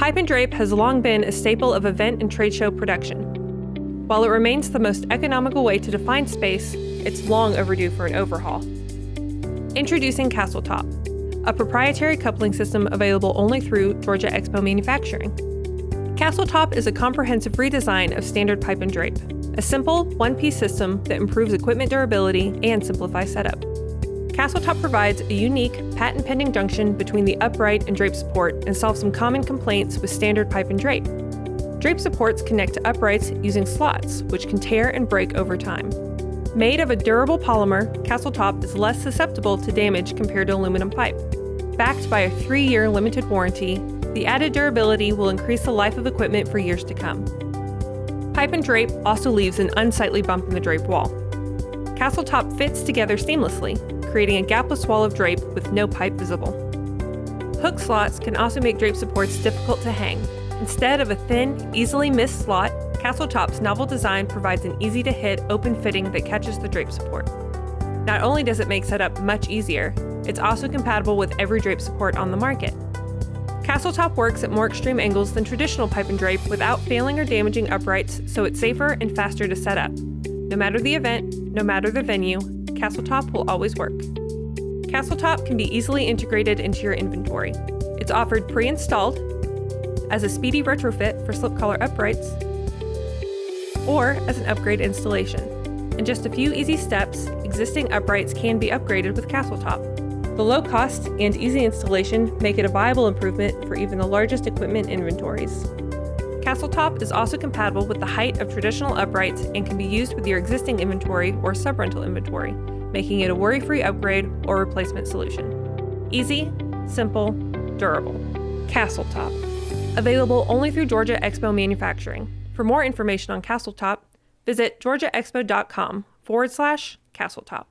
Pipe and drape has long been a staple of event and trade show production. While it remains the most economical way to define space, it's long overdue for an overhaul. Introducing CastleTop, a proprietary coupling system available only through Georgia Expo Manufacturing. CastleTop is a comprehensive redesign of standard pipe and drape, a simple, one-piece system that improves equipment durability and simplifies setup. CastleTop provides a unique, patent-pending junction between the upright and drape support and solves some common complaints with standard pipe and drape. Drape supports connect to uprights using slots, which can tear and break over time. Made of a durable polymer, CastleTop is less susceptible to damage compared to aluminum pipe. Backed by a 3-year limited warranty, the added durability will increase the life of equipment for years to come. Pipe and drape also leaves an unsightly bump in the drape wall. CastleTop fits together seamlessly, creating a gapless wall of drape with no pipe visible. Hook slots can also make drape supports difficult to hang. Instead of a thin, easily missed slot, CastleTop's novel design provides an easy-to-hit open fitting that catches the drape support. Not only does it make setup much easier, it's also compatible with every drape support on the market. CastleTop works at more extreme angles than traditional pipe and drape without failing or damaging uprights, so it's safer and faster to set up. No matter the event, no matter the venue, CastleTop will always work. CastleTop can be easily integrated into your inventory. It's offered pre-installed, as a speedy retrofit for slip collar uprights, or as an upgrade installation. In just a few easy steps, existing uprights can be upgraded with CastleTop. The low cost and easy installation make it a viable improvement for even the largest equipment inventories. CastleTop is also compatible with the height of traditional uprights and can be used with your existing inventory or sub-rental inventory, making it a worry-free upgrade or replacement solution. Easy, simple, durable. CastleTop. Available only through Georgia Expo Manufacturing. For more information on CastleTop, visit georgiaexpo.com/CastleTop.